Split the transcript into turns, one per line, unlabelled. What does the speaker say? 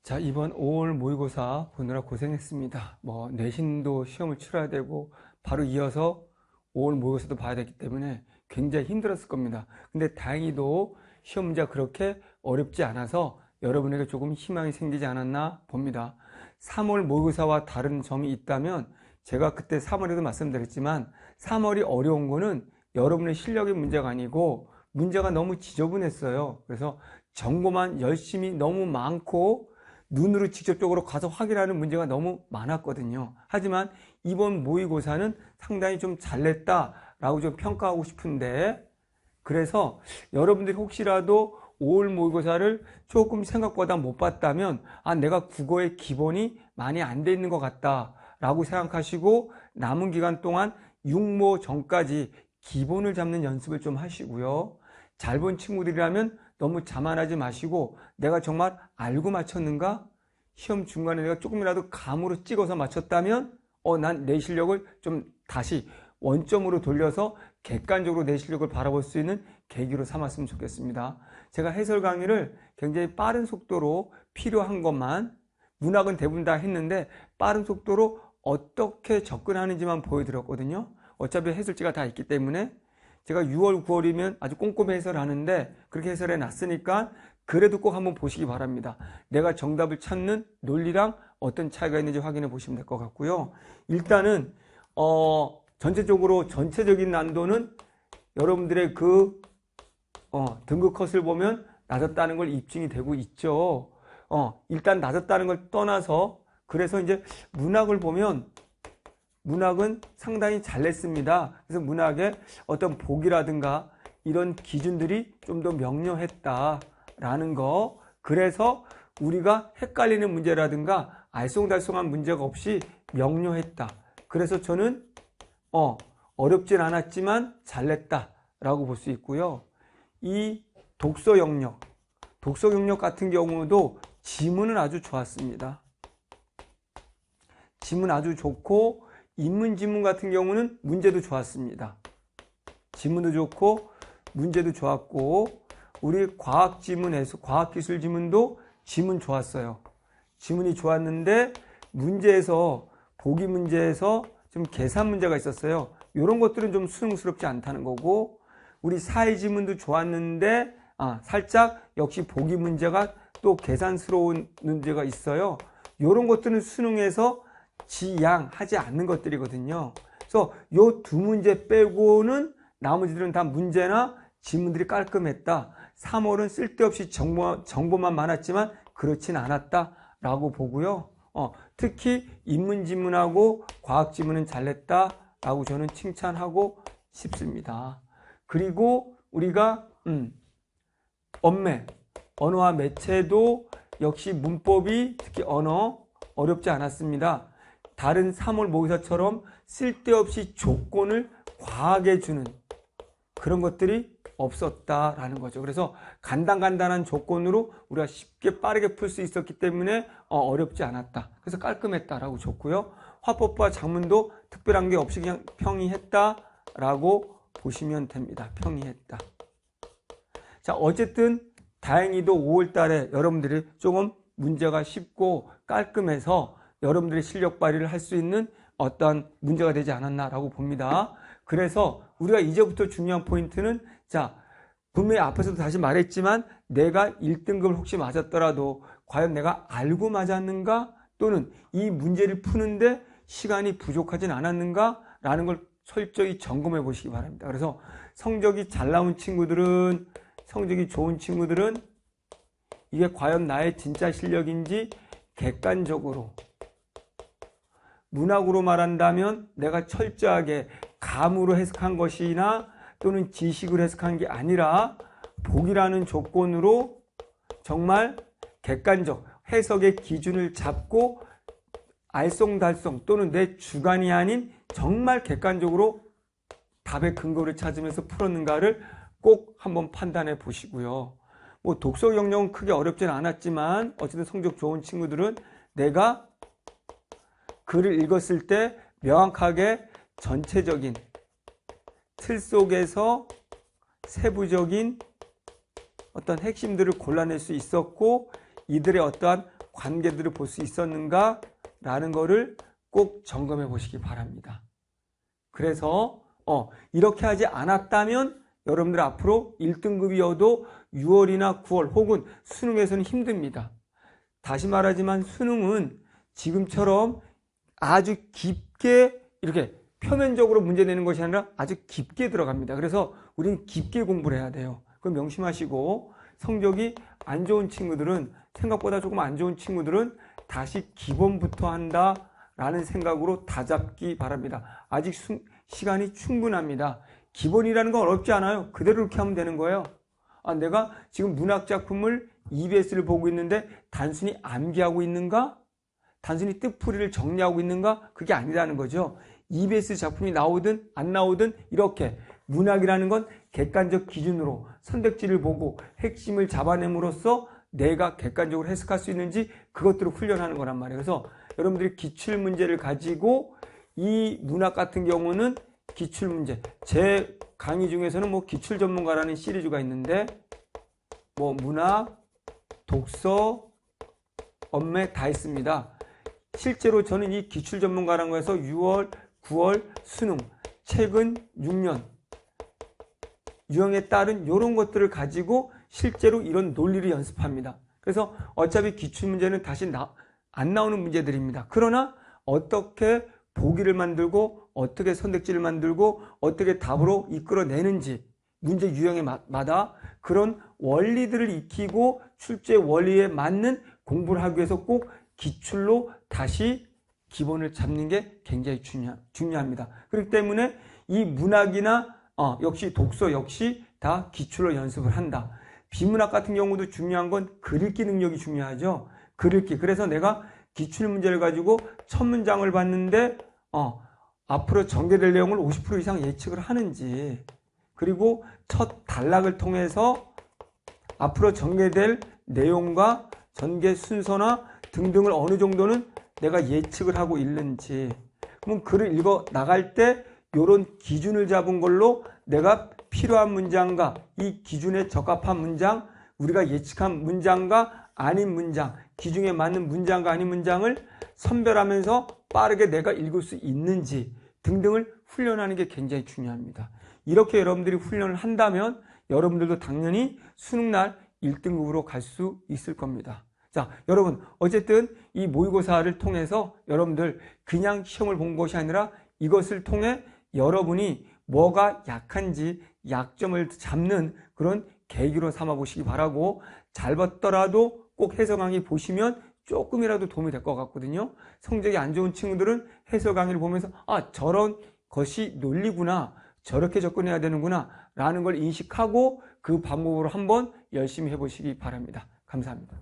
자, 이번 5월 모의고사 보느라 고생했습니다. 내신도 시험을 치러야 되고, 바로 이어서 5월 모의고사도 봐야 되기 때문에 굉장히 힘들었을 겁니다. 근데 다행히도 시험 문제가 그렇게 어렵지 않아서 여러분에게 조금 희망이 생기지 않았나 봅니다. 3월 모의고사와 다른 점이 있다면, 제가 그때 3월에도 말씀드렸지만, 3월이 어려운 거는 여러분의 실력의 문제가 아니고, 문제가 너무 지저분했어요. 그래서 정보만 열심히 너무 많고, 눈으로 직접적으로 가서 확인하는 문제가 너무 많았거든요. 하지만 이번 모의고사는 상당히 좀 잘 냈다라고 좀 평가하고 싶은데, 그래서 여러분들이 혹시라도 5월 모의고사를 조금 생각보다 못 봤다면, 내가 국어의 기본이 많이 안 돼 있는 것 같다라고 생각하시고, 남은 기간 동안 6모 전까지 기본을 잡는 연습을 좀 하시고요. 잘 본 친구들이라면 너무 자만하지 마시고, 내가 정말 알고 맞췄는가? 시험 중간에 내가 조금이라도 감으로 찍어서 맞췄다면 난 내 실력을 좀 다시 원점으로 돌려서 객관적으로 내 실력을 바라볼 수 있는 계기로 삼았으면 좋겠습니다. 제가 해설 강의를 굉장히 빠른 속도로 필요한 것만, 문학은 대부분 다 했는데 빠른 속도로 어떻게 접근하는지만 보여드렸거든요. 어차피 해설지가 다 있기 때문에 제가 6월, 9월이면 아주 꼼꼼히 해설하는데 그렇게 해설해 놨으니까 그래도 꼭 한번 보시기 바랍니다. 내가 정답을 찾는 논리랑 어떤 차이가 있는지 확인해 보시면 될 것 같고요. 일단은 전체적인 난도는 여러분들의 등급 컷을 보면 낮았다는 걸 입증이 되고 있죠. 일단 낮았다는 걸 떠나서, 그래서 이제 문학을 보면 문학은 상당히 잘 냈습니다. 그래서 문학의 어떤 복이라든가 이런 기준들이 좀 더 명료했다라는 거. 그래서 우리가 헷갈리는 문제라든가 알쏭달쏭한 문제가 없이 명료했다. 그래서 저는 어렵진 않았지만 잘 냈다라고 볼 수 있고요. 이 독서 영역 같은 경우도 지문은 아주 좋았습니다. 지문 아주 좋고, 인문 지문 같은 경우는 문제도 좋았습니다. 지문도 좋고 문제도 좋았고, 우리 과학 지문에서 과학기술 지문도 지문 좋았어요. 지문이 좋았는데 문제에서, 보기 문제에서 좀 계산 문제가 있었어요. 이런 것들은 좀 수능스럽지 않다는 거고, 우리 사회 지문도 좋았는데 살짝 역시 보기 문제가 또 계산스러운 문제가 있어요. 이런 것들은 수능에서 지양하지 않는 것들이거든요. 그래서 이 두 문제 빼고는 나머지들은 다 문제나 지문들이 깔끔했다. 3월은 쓸데없이 정보만 많았지만 그렇진 않았다라고 보고요. 특히 인문 지문하고 과학 지문은 잘냈다라고 저는 칭찬하고 싶습니다. 그리고 우리가 언어와 매체도 역시 문법이, 특히 언어 어렵지 않았습니다. 다른 3월 모의사처럼 쓸데없이 조건을 과하게 주는 그런 것들이 없었다라는 거죠. 그래서 간단한 조건으로 우리가 쉽게 빠르게 풀 수 있었기 때문에 어렵지 않았다. 그래서 깔끔했다라고 좋고요. 화법과 작문도 특별한 게 없이 그냥 평이했다라고 보시면 됩니다. 평이했다. 자, 어쨌든 다행히도 5월 달에 여러분들이 조금 문제가 쉽고 깔끔해서 여러분들의 실력 발휘를 할 수 있는 어떤 문제가 되지 않았나라고 봅니다. 그래서 우리가 이제부터 중요한 포인트는, 분명히 앞에서도 다시 말했지만 내가 1등급을 혹시 맞았더라도 과연 내가 알고 맞았는가, 또는 이 문제를 푸는데 시간이 부족하진 않았는가 라는 걸 철저히 점검해 보시기 바랍니다. 그래서 성적이 잘 나온 친구들은, 성적이 좋은 친구들은 이게 과연 나의 진짜 실력인지 객관적으로, 문학으로 말한다면 내가 철저하게 감으로 해석한 것이나 또는 지식으로 해석한 게 아니라 복이라는 조건으로 정말 객관적 해석의 기준을 잡고 알쏭달쏭 또는 내 주관이 아닌 정말 객관적으로 답의 근거를 찾으면서 풀었는가를 꼭 한번 판단해 보시고요. 독서 영역은 크게 어렵진 않았지만 어쨌든 성적 좋은 친구들은 내가 글을 읽었을 때 명확하게 전체적인 틀 속에서 세부적인 어떤 핵심들을 골라낼 수 있었고, 이들의 어떠한 관계들을 볼 수 있었는가? 라는 거를 꼭 점검해 보시기 바랍니다. 그래서 이렇게 하지 않았다면 여러분들 앞으로 1등급이어도 6월이나 9월 혹은 수능에서는 힘듭니다. 다시 말하지만 수능은 지금처럼 아주 깊게 이렇게 표면적으로 문제 내는 것이 아니라 아주 깊게 들어갑니다. 그래서 우리는 깊게 공부를 해야 돼요. 그건 명심하시고, 성적이 안 좋은 친구들은, 생각보다 조금 안 좋은 친구들은 다시 기본부터 한다라는 생각으로 다잡기 바랍니다. 아직 시간이 충분합니다. 기본이라는 건 어렵지 않아요. 그대로 이렇게 하면 되는 거예요. 내가 지금 문학작품을 EBS를 보고 있는데 단순히 암기하고 있는가? 단순히 뜻풀이를 정리하고 있는가? 그게 아니라는 거죠. EBS 작품이 나오든 안 나오든 이렇게 문학이라는 건 객관적 기준으로 선택지를 보고 핵심을 잡아냄으로써 내가 객관적으로 해석할 수 있는지 그것들을 훈련하는 거란 말이에요. 그래서 여러분들이 기출문제를 가지고 이 문학 같은 경우는 기출문제, 제 강의 중에서는 기출 전문가라는 시리즈가 있는데 문학, 독서, 엄매 다 있습니다. 실제로 저는 이 기출 전문가라는 거에서 6월, 9월 수능, 최근 6년 유형에 따른 이런 것들을 가지고 실제로 이런 논리를 연습합니다. 그래서 어차피 기출문제는 다시 안 나오는 문제들입니다. 그러나 어떻게 보기를 만들고 어떻게 선택지를 만들고 어떻게 답으로 이끌어내는지 문제 유형마다 그런 원리들을 익히고 출제 원리에 맞는 공부를 하기 위해서 꼭 기출로 다시 기본을 잡는 게 굉장히 중요합니다. 그렇기 때문에 이 문학이나 역시 독서 역시 다 기출로 연습을 한다. 비문학 같은 경우도 중요한 건 글읽기 능력이 중요하죠. 글읽기. 그래서 내가 기출 문제를 가지고 첫 문장을 봤는데 앞으로 전개될 내용을 50% 이상 예측을 하는지, 그리고 첫 단락을 통해서 앞으로 전개될 내용과 전개 순서나 등등을 어느 정도는 내가 예측을 하고 있는지, 그럼 글을 읽어 나갈 때 이런 기준을 잡은 걸로 내가 필요한 문장과 이 기준에 적합한 문장, 우리가 예측한 문장과 아닌 문장, 기준에 맞는 문장과 아닌 문장을 선별하면서 빠르게 내가 읽을 수 있는지 등등을 훈련하는 게 굉장히 중요합니다. 이렇게 여러분들이 훈련을 한다면 여러분들도 당연히 수능날 1등급으로 갈 수 있을 겁니다. 자, 여러분 어쨌든 이 모의고사를 통해서 여러분들 그냥 시험을 본 것이 아니라 이것을 통해 여러분이 뭐가 약한지 약점을 잡는 그런 계기로 삼아 보시기 바라고, 잘 봤더라도 꼭 해설 강의 보시면 조금이라도 도움이 될 것 같거든요. 성적이 안 좋은 친구들은 해설 강의를 보면서 저런 것이 논리구나, 저렇게 접근해야 되는구나 라는 걸 인식하고 그 방법으로 한번 열심히 해보시기 바랍니다. 감사합니다.